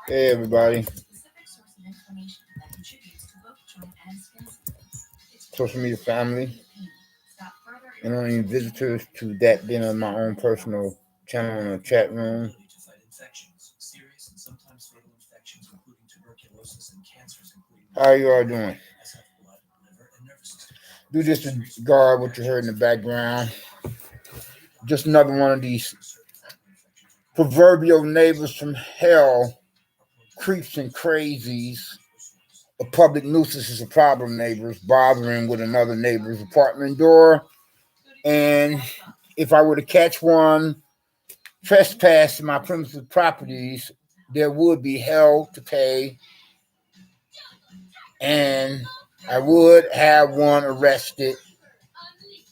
Hey everybody, social media family, and only visitors to that being on my own personal channel in the chat room. How are you all doing? Do just regard what you heard in the background. Just another one of these proverbial neighbors from hell, creeps and crazies. A public nuisance is a problem neighbors bothering with another neighbor's apartment door. And if I were to catch one trespassing my premises properties, there would be hell to pay. And I would have one arrested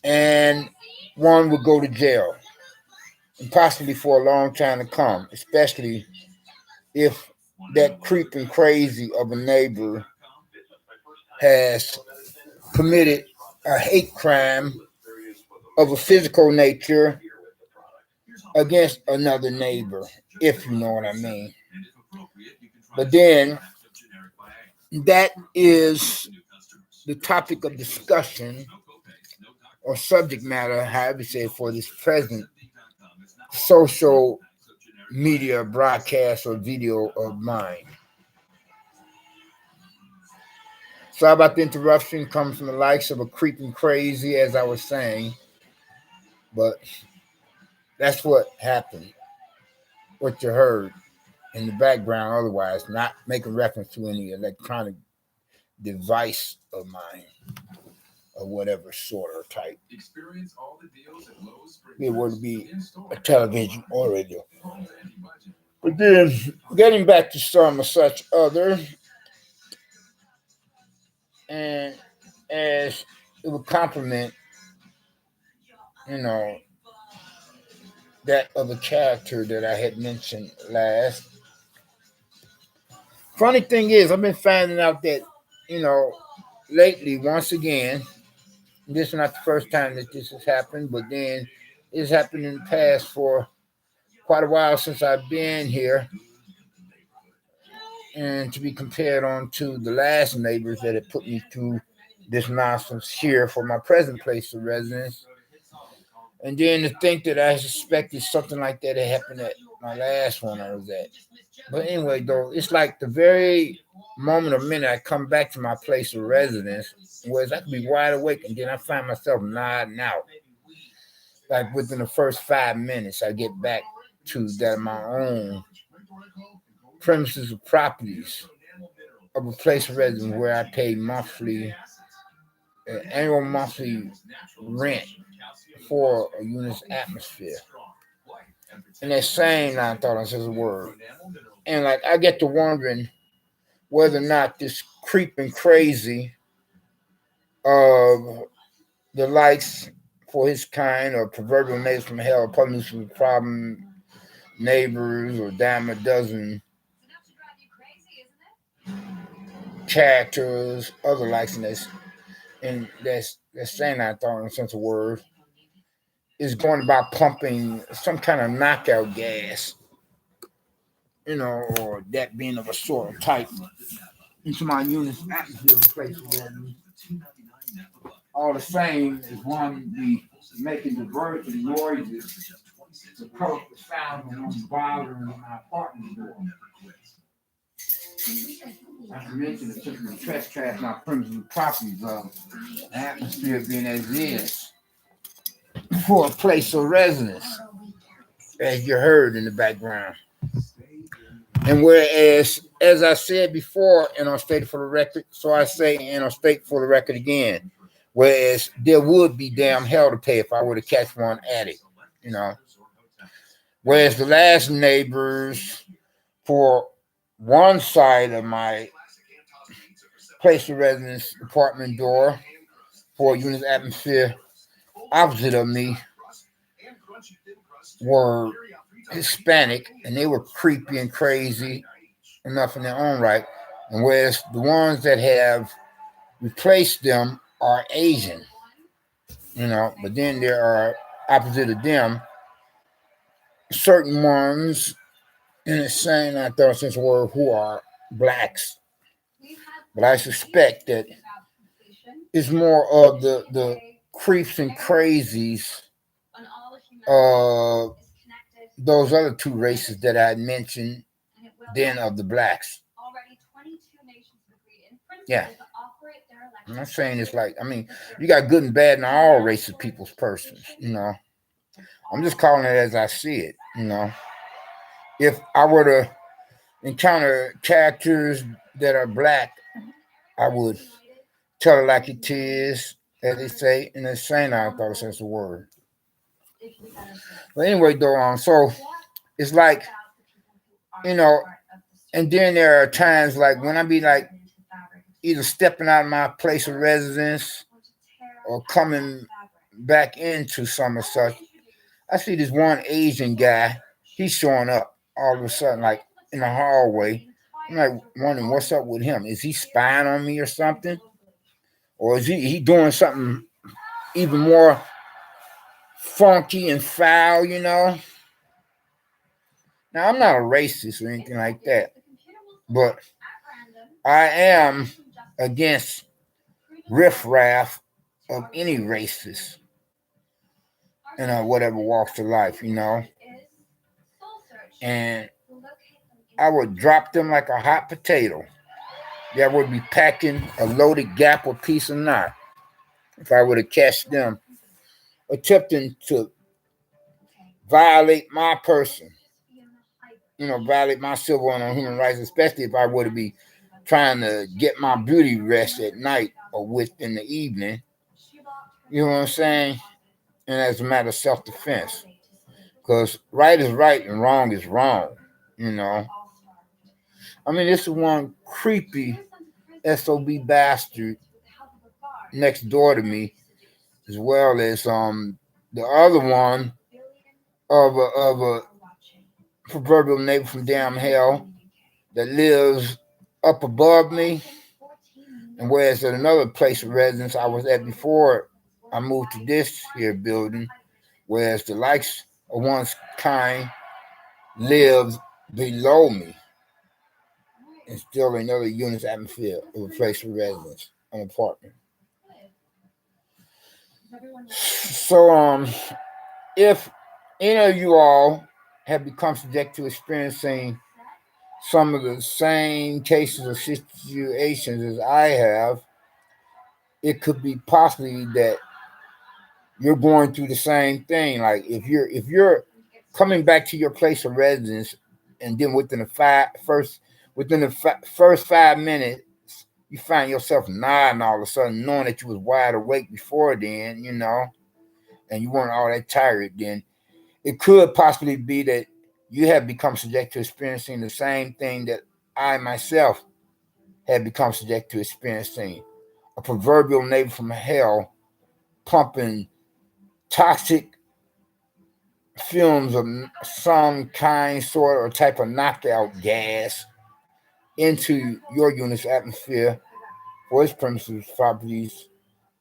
and one would go to jail. And possibly for a long time to come, especially if that creeping crazy of a neighbor has committed a hate crime of a physical nature against another neighbor, if you know what I mean. But then that is the topic of discussion or subject matter, however you say, for this present social media broadcast or video of mine. Sorry about the interruption. Comes from the likes of a creeping crazy, as I was saying. But that's what happened. What you heard in the background, otherwise, not making reference to any electronic device of mine or whatever sort or type. It would be a television or radio. But then, getting back to some of such other, and as it would complement, that of a character that I had mentioned last. Funny thing is, I've been finding out that, lately, once again, this is not the first time that this has happened, but then it's happened in the past for quite a while since I've been here. And to be compared on to the last neighbors that had put me through this nonsense here for my present place of residence. And then to think that I suspected something like that had happened at my last one I was at. But anyway, though, it's like the very moment or minute I come back to my place of residence, whereas I could be wide awake and then I find myself nodding out. Like within the first 5 minutes, I get back to that my own premises of properties of a place of residence where I pay annual monthly rent for a unit's atmosphere. And that same I thought I said a word. And like I get to wondering whether or not this creeping crazy of the likes for his kind or proverbial neighbors from hell, public with problem neighbors or dime a dozen characters, other likes in this, and that's saying I thought in a sense of word, is going about pumping some kind of knockout gas, or that being of a sort of type into my unit's atmosphere place when all the same as one be making divergent noises to cover the sound when I'm bothering my apartment door. Not to mention the typical trespass my premises properties of the atmosphere being as is for a place of residence, as you heard in the background. And whereas, as I said before, and I'll state it for the record, so I say, and I'll state for the record again, whereas there would be damn hell to pay if I were to catch one addict, Whereas the last neighbors for one side of my place of residence apartment door for a unit's atmosphere opposite of me were Hispanic, and they were creepy and crazy enough in their own right. And whereas the ones that have replaced them are Asian, but then there are opposite of them certain ones in the same, I thought since word, who are blacks. But I suspect that it's more of the creeps and crazies of those other two races that I mentioned, then of the blacks. Yeah. I'm not saying it's like, you got good and bad in all races, people's persons, I'm just calling it as I see it, If I were to encounter characters that are black, I would tell it like it is, as they say, in the same I thought sense of the word. But anyway, though, so it's like, and then there are times like when I be like either stepping out of my place of residence or coming back into some or such, I see this one Asian guy, he's showing up all of a sudden, like in the hallway. I'm like wondering what's up with him. Is he spying on me or something? Or is he doing something even more funky and foul, Now, I'm not a racist or anything like that, but I am against riffraff of any races in whatever walks of life, And I would drop them like a hot potato. That would be packing a loaded gap or piece or not. If I were to catch them attempting to violate my person, violate my civil and human rights, especially if I were to be trying to get my beauty rest at night or within the evening. You know what I'm saying? And as a matter of self-defense. Because right is right and wrong is wrong, this is one creepy SOB bastard next door to me, as well as the other one of a proverbial neighbor from damn hell that lives up above me. And whereas at another place of residence I was at before I moved to this here building, whereas the likes of one's kind lives below me and still in another unit's atmosphere of a place of residence, an apartment. So if any of you all have become subject to experiencing some of the same cases or situations as I have, it could be possibly that you're going through the same thing. Like if you're coming back to your place of residence, and then within the first 5 minutes, you find yourself nodding all of a sudden, knowing that you was wide awake before then, and you weren't all that tired then. It could possibly be that you have become subject to experiencing the same thing that I myself had become subject to experiencing. A proverbial neighbor from hell pumping toxic fumes of some kind, sort, or type of knockout gas into your unit's atmosphere for its premises, properties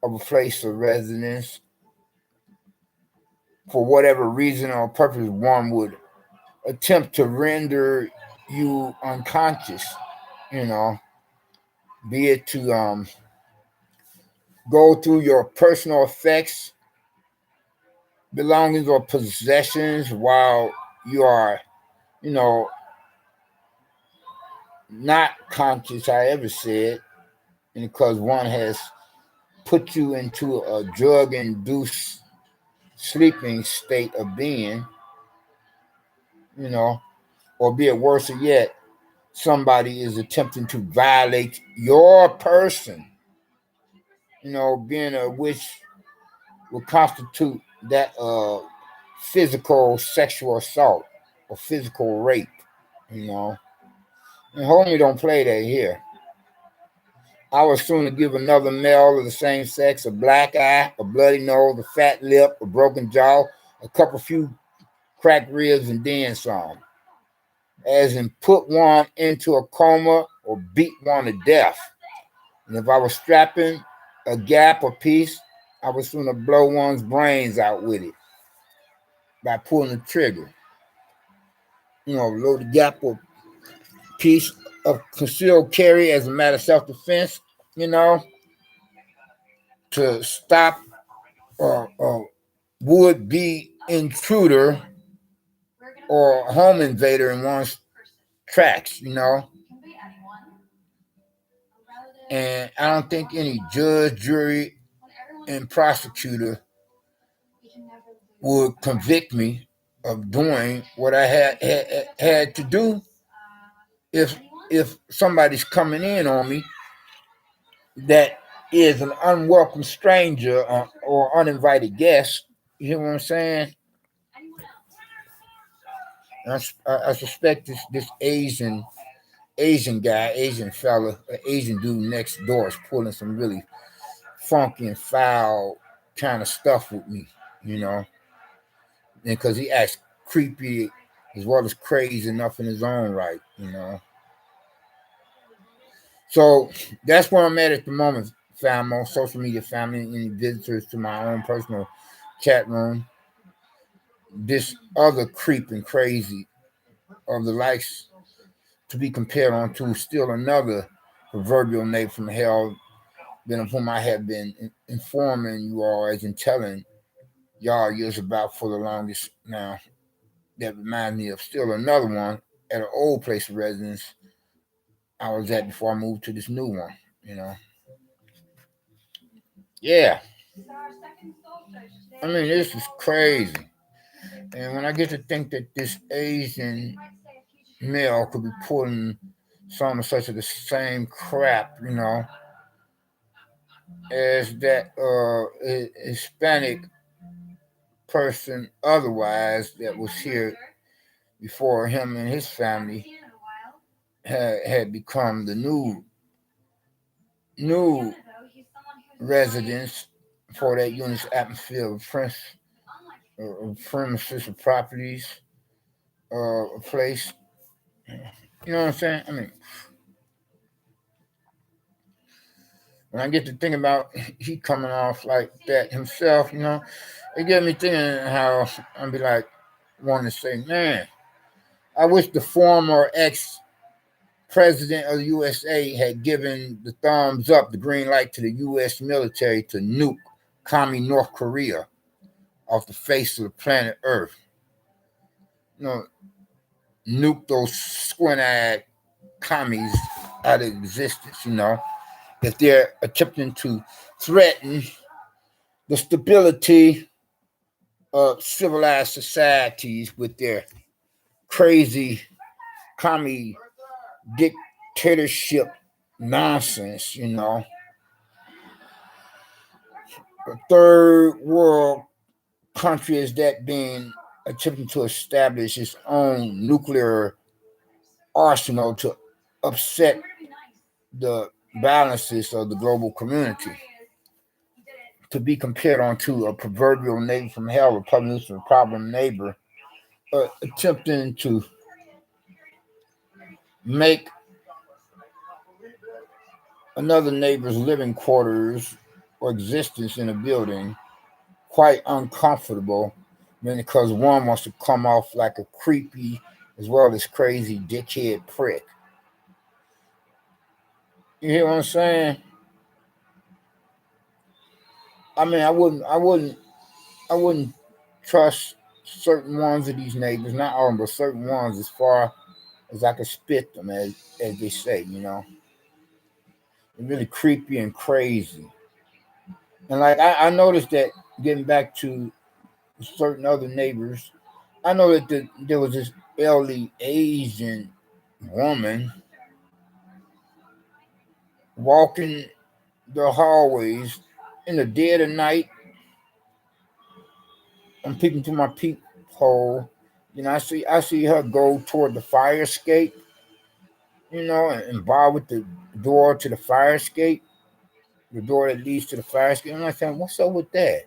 of a place of residence for whatever reason or purpose one would attempt to render you unconscious, be it to go through your personal effects, belongings, or possessions while you are, not conscious, I ever said, and because one has put you into a drug-induced sleeping state of being, or be it worse yet, somebody is attempting to violate your person, being a which would constitute that physical sexual assault or physical rape, And homie don't play that here. I was soon to give another male of the same sex a black eye, a bloody nose, a fat lip, a broken jaw, a couple few cracked ribs, and then some. As in put one into a coma or beat one to death. And if I was strapping a gap or piece, I would sooner blow one's brains out with it by pulling the trigger. Load the gap or piece of concealed carry as a matter of self-defense, to stop a would-be intruder or home invader in one's tracks, And I don't think any judge, jury, and prosecutor would convict me of doing what I had to do if somebody's coming in on me that is an unwelcome stranger or uninvited guest. You hear what I'm saying? I suspect this Asian guy, Asian fella, Asian dude next door is pulling some really funky and foul kind of stuff with me, and because he acts creepy as well as crazy enough in his own right, So that's where I'm at the moment, fam, on social media, family, any visitors to my own personal chat room. This other creep and crazy of the likes to be compared on to still another proverbial neighbor from hell, of whom I have been informing you all as in telling y'all years about for the longest now. That reminds me of still another one at an old place of residence I was at before I moved to this new one, Yeah. I mean, this is crazy. And when I get to think that this Asian male could be pulling some such of the same crap, as that Hispanic person otherwise that was here before him and his family had become the new residents for that unit's atmosphere of premises or properties, a place. You know what I'm saying? I mean, when I get to thinking about he coming off like that himself, it get me thinking how I'd be like, wanting to say, man, I wish the former ex-president of the USA had given the thumbs up, the green light to the U.S. military to nuke commie North Korea off the face of the planet Earth. Nuke those squint-eyed commies out of existence, if they're attempting to threaten the stability of civilized societies with their crazy commie dictatorship nonsense, A third world country is that being attempting to establish its own nuclear arsenal to upset the balances of the global community. To be compared onto a proverbial neighbor from hell, Republican problem neighbor, attempting to make another neighbor's living quarters or existence in a building quite uncomfortable, because one wants to come off like a creepy as well as crazy dickhead prick. You hear what I'm saying? I mean, I wouldn't trust certain ones of these neighbors, not all of them, but certain ones, as far as I could spit them, as they say, They're really creepy and crazy. And like I noticed that, getting back to certain other neighbors, I know that there was this elderly Asian woman walking the hallways in the dead of night. I'm peeking through my peephole. I see her go toward the fire escape, and bar with the door to the fire escape. the door that leads to the fire escape. I'm like saying, what's up with that?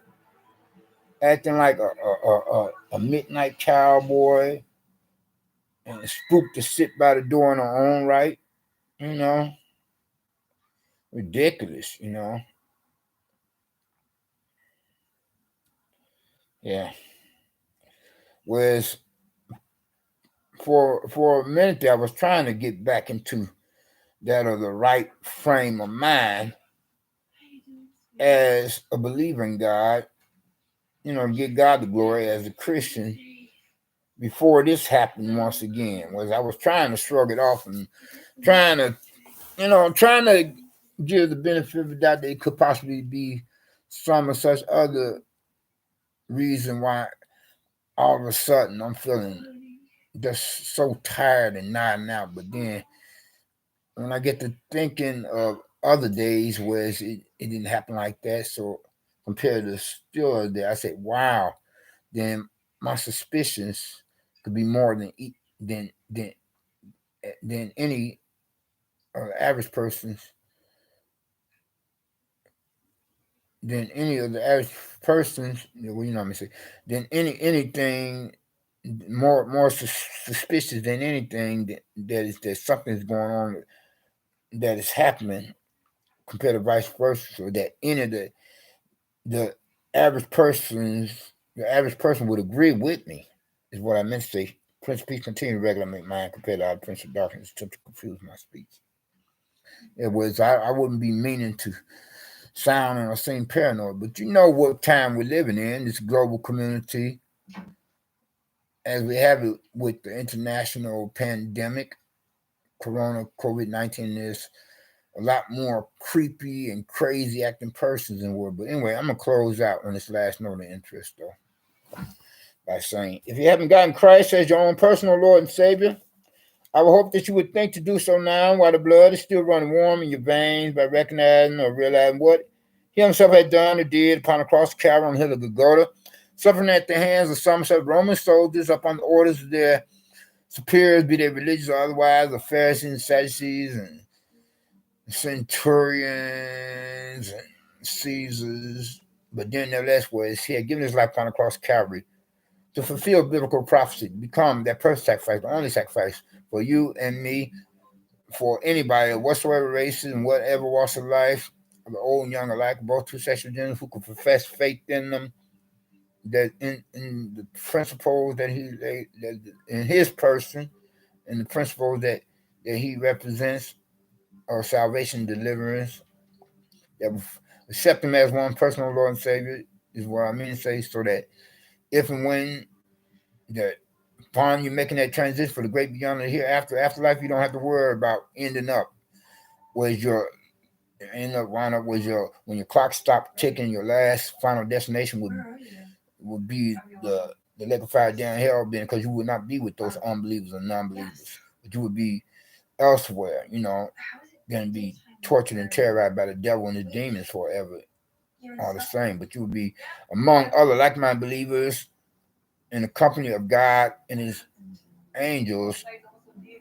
Acting like a midnight cowboy and a spook to sit by the door in her own right. You know, ridiculous. You know, yeah. Whereas for a minute there, I was trying to get back into that of the right frame of mind as a believer in God, you know, give God the glory as a Christian before this happened once again. Was I was trying to shrug it off and trying to, trying to give the benefit of the doubt that it could possibly be some or such other reason why all of a sudden I'm feeling just so tired and nodding out. But then when I get to thinking of other days where it didn't happen like that, so compared to still there, I said, wow, then my suspicions could be more than than any average person's, than any of the average persons, well, you know what I'm saying, than anything more suspicious than anything that something's going on that is happening compared to vice versa, so that any of the average person would agree with me, is what I meant to say. Prince of Peace continue to regulate my mind compared to our Prince of Darkness to confuse my speech. It was I wouldn't be meaning to sound or seem paranoid, but you know what time we're living in, this global community, as we have it with the international pandemic, COVID-19 is a lot more creepy and crazy acting persons in the world. But anyway, I'm gonna close out on this last note of interest though by saying, if you haven't gotten Christ as your own personal Lord and Savior, I would hope that you would think to do so now while the blood is still running warm in your veins, by recognizing or realizing what he himself had done or did upon the cross of Calvary on the hill of Golgotha, suffering at the hands of some such Roman soldiers upon the orders of their superiors, be they religious or otherwise, the Pharisees and Sadducees and centurions and Caesars. But then nevertheless was he had given his life upon the cross of Calvary to fulfill biblical prophecy, to become that perfect sacrifice, the only sacrifice for you and me, for anybody of whatsoever races and whatever walks of life, the old and young alike, both two sexual genders, who could profess faith in them, that in the principles that that in his person, and the principles that he represents, of salvation and deliverance, that accept him as one personal Lord and Savior, is what I mean to say, so that if and when that upon you making that transition for the great beyond the afterlife, you don't have to worry about ending up was your wind up was your, when your clock stopped ticking, your last final destination would be the lake of fire down hell, because you would not be with those unbelievers and non-believers, but you would be elsewhere, going to be tortured and terrorized by the devil and his demons forever, all the same. But you would be among other like-minded believers in the company of God and his angels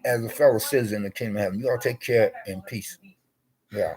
as a fellow citizen in the kingdom of heaven. You all take care and peace. Yeah.